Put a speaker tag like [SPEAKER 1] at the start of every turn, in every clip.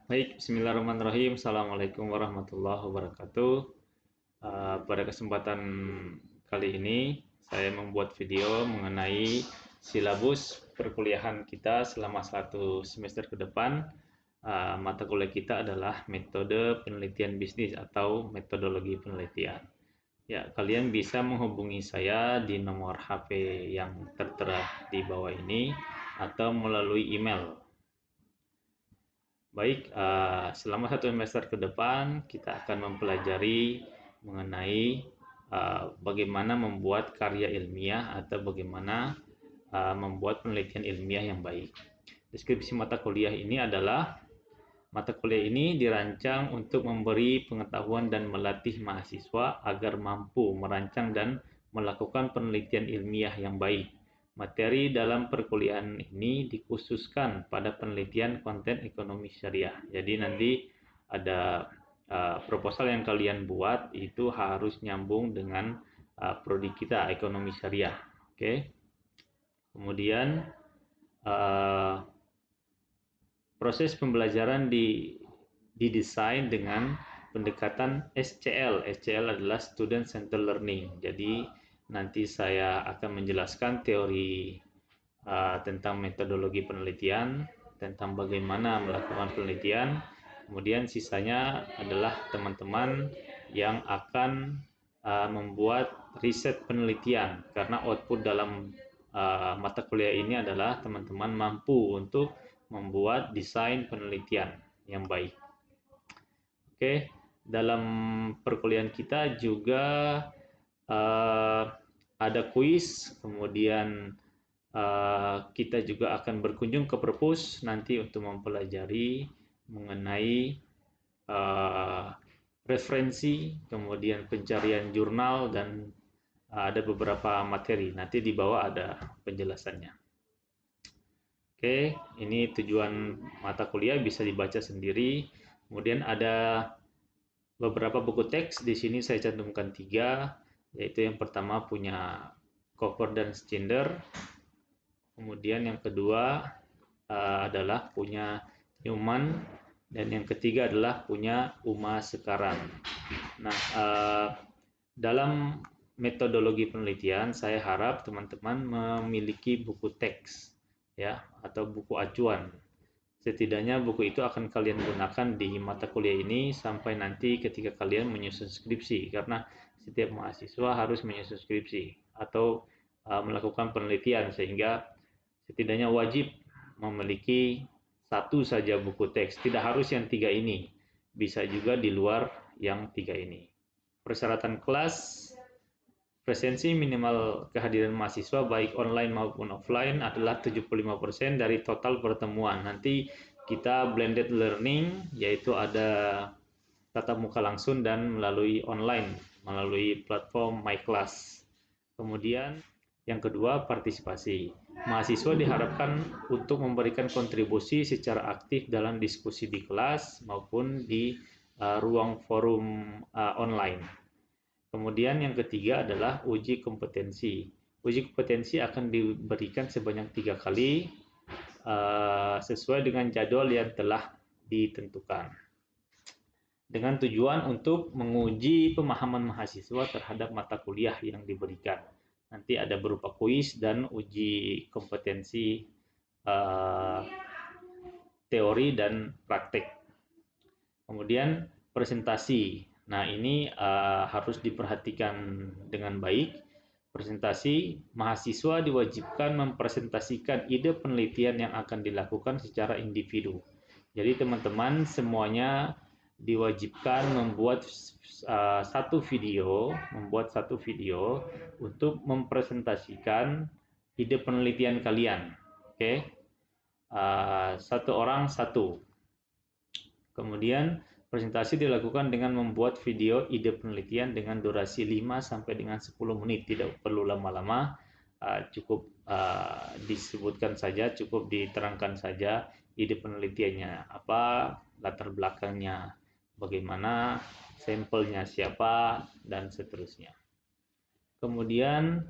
[SPEAKER 1] Baik, bismillahirrahmanirrahim. Assalamualaikum warahmatullahi wabarakatuh. Pada kesempatan kali ini, saya membuat video mengenai silabus perkuliahan kita selama 1 semester ke depan. Mata kuliah kita adalah metode penelitian bisnis atau metodologi penelitian. Ya, kalian bisa menghubungi saya di nomor HP yang tertera di bawah ini atau melalui email. Baik, selama 1 semester ke depan kita akan mempelajari mengenai bagaimana membuat karya ilmiah atau bagaimana membuat penelitian ilmiah yang baik. Deskripsi mata kuliah ini adalah mata kuliah ini dirancang untuk memberi pengetahuan dan melatih mahasiswa agar mampu merancang dan melakukan penelitian ilmiah yang baik. Materi dalam perkuliahan ini dikhususkan pada penelitian konten ekonomi syariah. Jadi nanti ada proposal yang kalian buat itu harus nyambung dengan prodi kita ekonomi syariah. Oke. Kemudian proses pembelajaran didesain dengan pendekatan SCL. SCL adalah Student Centered Learning. Jadi nanti saya akan menjelaskan teori tentang metodologi penelitian, tentang bagaimana melakukan penelitian. Kemudian sisanya adalah teman-teman yang akan membuat riset penelitian, karena output dalam mata kuliah ini adalah teman-teman mampu untuk membuat desain penelitian yang baik. Oke, dalam perkuliahan kita juga ada kuis, kemudian kita juga akan berkunjung ke perpus nanti untuk mempelajari mengenai referensi, kemudian pencarian jurnal, dan ada beberapa materi. Nanti di bawah ada penjelasannya. Oke, ini tujuan mata kuliah bisa dibaca sendiri. Kemudian ada beberapa buku teks. Di sini saya cantumkan 3, yaitu yang pertama punya Cover dan Stinder. Kemudian yang kedua adalah punya Newman, dan yang ketiga adalah punya Uma Sekarang. Nah, dalam metodologi penelitian saya harap teman-teman memiliki buku teks ya atau buku acuan. Setidaknya buku itu akan kalian gunakan di mata kuliah ini sampai nanti ketika kalian menyusun skripsi, karena setiap mahasiswa harus menyusun skripsi atau melakukan penelitian, sehingga setidaknya wajib memiliki satu saja buku teks. Tidak harus yang 3 ini, bisa juga di luar yang 3 ini. Persyaratan kelas: presensi minimal kehadiran mahasiswa baik online maupun offline adalah 75% dari total pertemuan. Nanti kita blended learning, yaitu ada tatap muka langsung dan melalui online, melalui platform MyClass. Kemudian yang kedua, partisipasi. Mahasiswa diharapkan untuk memberikan kontribusi secara aktif dalam diskusi di kelas maupun di ruang forum online. Kemudian yang ketiga adalah uji kompetensi. Uji kompetensi akan diberikan sebanyak 3 kali sesuai dengan jadwal yang telah ditentukan, dengan tujuan untuk menguji pemahaman mahasiswa terhadap mata kuliah yang diberikan. Nanti ada berupa kuis dan uji kompetensi teori dan praktik. Kemudian presentasi. Nah, ini harus diperhatikan dengan baik. Presentasi, mahasiswa diwajibkan mempresentasikan ide penelitian yang akan dilakukan secara individu. Jadi teman-teman semuanya diwajibkan membuat satu video untuk mempresentasikan ide penelitian kalian. Oke, satu orang satu. Kemudian presentasi dilakukan dengan membuat video ide penelitian dengan durasi 5 sampai dengan 10 menit, tidak perlu lama-lama, cukup disebutkan saja, cukup diterangkan saja ide penelitiannya, apa latar belakangnya, bagaimana, sampelnya siapa, dan seterusnya. Kemudian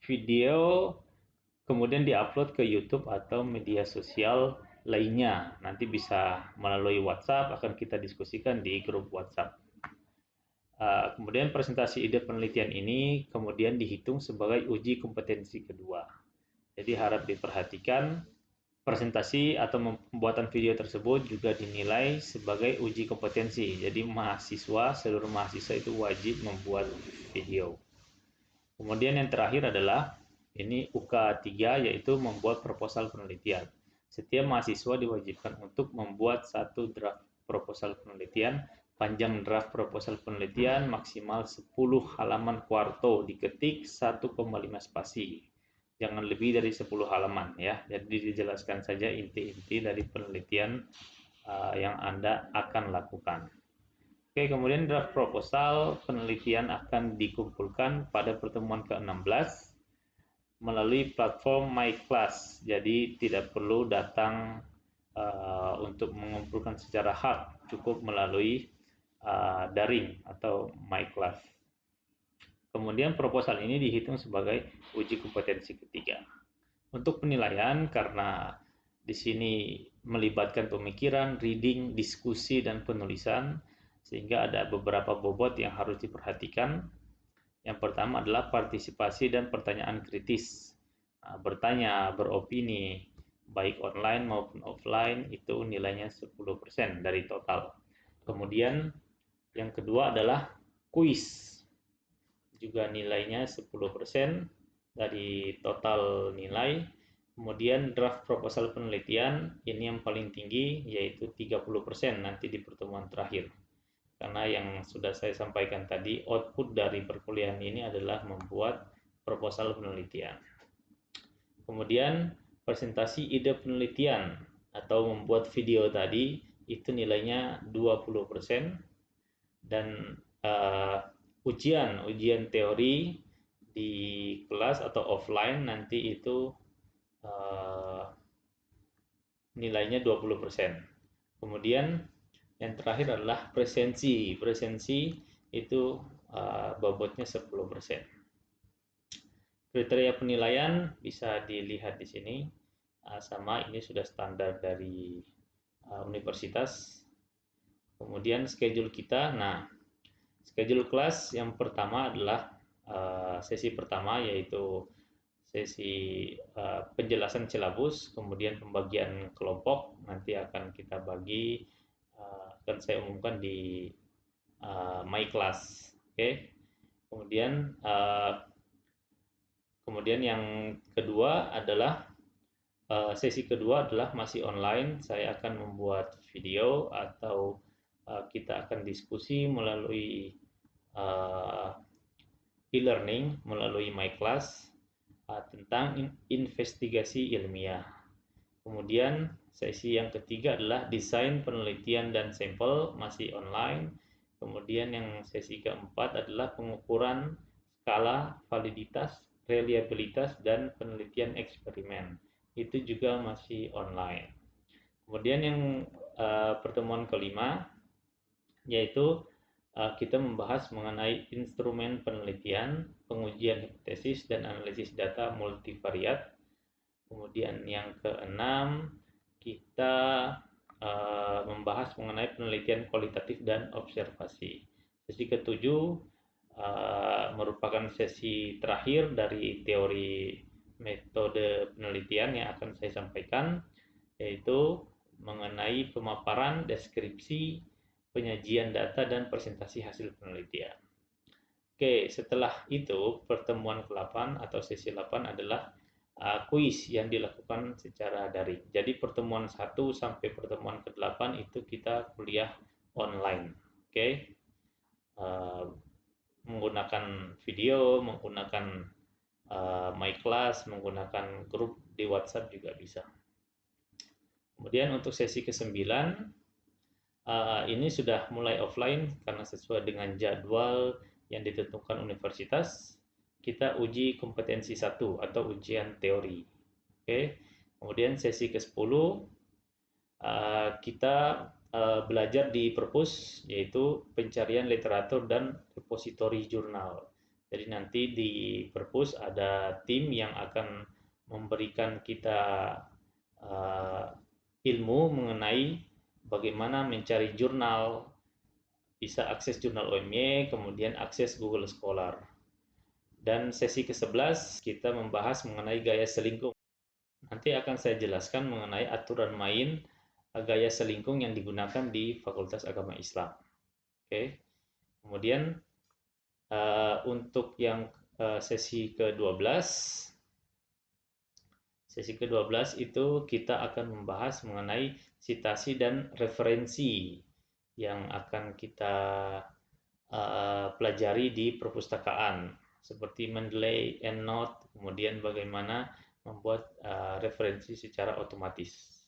[SPEAKER 1] video kemudian diupload ke YouTube atau media sosial lainnya. Nanti bisa melalui WhatsApp, akan kita diskusikan di grup WhatsApp. Kemudian presentasi ide penelitian ini kemudian dihitung sebagai uji kompetensi kedua. Jadi harap diperhatikan, presentasi atau pembuatan video tersebut juga dinilai sebagai uji kompetensi. Jadi seluruh mahasiswa itu wajib membuat video. Kemudian yang terakhir adalah ini UK3, yaitu membuat proposal penelitian. Setiap mahasiswa diwajibkan untuk membuat satu draft proposal penelitian. Panjang draft proposal penelitian maksimal 10 halaman kuarto, diketik 1,5 spasi. Jangan lebih dari 10 halaman ya. Jadi dijelaskan saja inti-inti dari penelitian yang Anda akan lakukan. Oke, kemudian draft proposal penelitian akan dikumpulkan pada pertemuan ke-16 melalui platform MyClass. Jadi tidak perlu datang untuk mengumpulkan secara hard, cukup melalui daring atau MyClass. Kemudian proposal ini dihitung sebagai uji kompetensi ketiga. Untuk penilaian, karena di sini melibatkan pemikiran, reading, diskusi, dan penulisan, sehingga ada beberapa bobot yang harus diperhatikan. Yang pertama adalah partisipasi dan pertanyaan kritis. Bertanya, beropini, baik online maupun offline, itu nilainya 10% dari total. Kemudian yang kedua adalah kuis, juga nilainya 10% dari total nilai. Kemudian draft proposal penelitian, ini yang paling tinggi, yaitu 30% nanti di pertemuan terakhir. Karena yang sudah saya sampaikan tadi, output dari perkuliahan ini adalah membuat proposal penelitian. Kemudian presentasi ide penelitian atau membuat video tadi, itu nilainya 20%. Dan ujian teori di kelas atau offline nanti itu nilainya 20%. Kemudian yang terakhir adalah presensi itu bobotnya 10%. Kriteria penilaian bisa dilihat di sini, sama ini sudah standar dari universitas. Kemudian schedule kita, schedule kelas yang pertama adalah sesi pertama, yaitu sesi penjelasan silabus, kemudian pembagian kelompok, nanti akan kita bagi, akan saya umumkan di My Class. Oke. Kemudian yang kedua adalah sesi kedua adalah masih online. Saya akan membuat video atau kita akan diskusi melalui e-learning, melalui MyClass tentang investigasi ilmiah. Kemudian sesi yang ketiga adalah desain penelitian dan sampel, masih online. Kemudian yang sesi keempat adalah pengukuran skala, validitas, reliabilitas, dan penelitian eksperimen. Itu juga masih online. Kemudian yang pertemuan kelima, yaitu kita membahas mengenai instrumen penelitian, pengujian hipotesis, dan analisis data multivariat. Kemudian yang keenam, kita membahas mengenai penelitian kualitatif dan observasi. Sesi ketujuh merupakan sesi terakhir dari teori metode penelitian yang akan saya sampaikan, yaitu mengenai pemaparan, deskripsi, penyajian data, dan presentasi hasil penelitian. Oke, setelah itu pertemuan ke-8 atau sesi 8 adalah kuis yang dilakukan secara daring. Jadi pertemuan 1 sampai pertemuan ke-8 itu kita kuliah online. Oke. Menggunakan video, menggunakan MyClass, menggunakan grup di WhatsApp juga bisa. Kemudian untuk sesi ke-9 ini sudah mulai offline karena sesuai dengan jadwal yang ditentukan universitas. Kita uji kompetensi 1 atau ujian teori. Oke. Kemudian sesi ke-10 kita belajar di perpus, yaitu pencarian literatur dan repositori jurnal. Jadi nanti di perpus ada tim yang akan memberikan kita ilmu mengenai bagaimana mencari jurnal, bisa akses jurnal OMY, kemudian akses Google Scholar. Dan sesi ke-11 kita membahas mengenai gaya selingkuh. Nanti akan saya jelaskan mengenai aturan main gaya selingkuh yang digunakan di Fakultas Agama Islam. Oke. Kemudian untuk yang sesi ke-12 itu kita akan membahas mengenai citasi dan referensi yang akan kita pelajari di perpustakaan, seperti Mendeley, EndNote, kemudian bagaimana membuat referensi secara otomatis.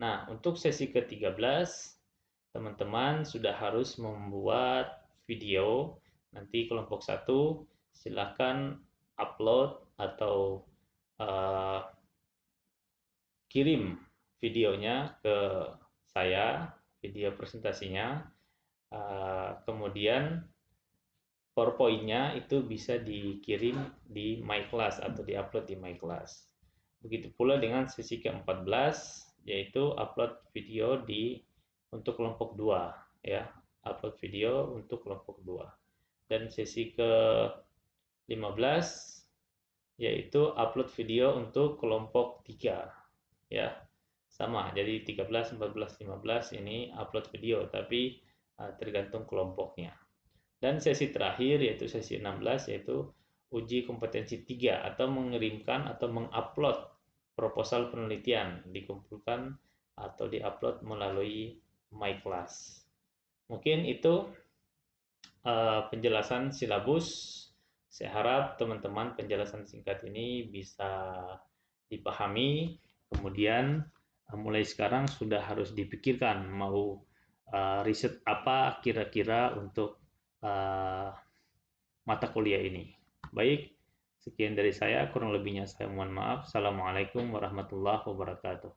[SPEAKER 1] Nah, untuk sesi ke-13, teman-teman sudah harus membuat video. Nanti kelompok 1 silakan upload atau kirim videonya ke saya, video presentasinya. Kemudian PowerPoint-nya itu bisa dikirim di MyClass atau diupload di MyClass. Begitu pula dengan sesi ke-14, yaitu upload video untuk kelompok 2 ya, upload video untuk kelompok 2. Dan sesi ke-15 yaitu upload video untuk kelompok 3 ya. Sama, jadi 13, 14, 15 ini upload video, tapi tergantung kelompoknya. Dan sesi terakhir yaitu sesi 16 yaitu uji kompetensi 3 atau mengirimkan atau mengupload proposal penelitian, dikumpulkan atau diupload melalui MyClass. Mungkin itu penjelasan silabus. Saya harap teman-teman penjelasan singkat ini bisa dipahami. Kemudian mulai sekarang sudah harus dipikirkan mau riset apa kira-kira untuk mata kuliah ini. Baik, sekian dari saya, kurang lebihnya saya mohon maaf. Assalamualaikum warahmatullahi wabarakatuh.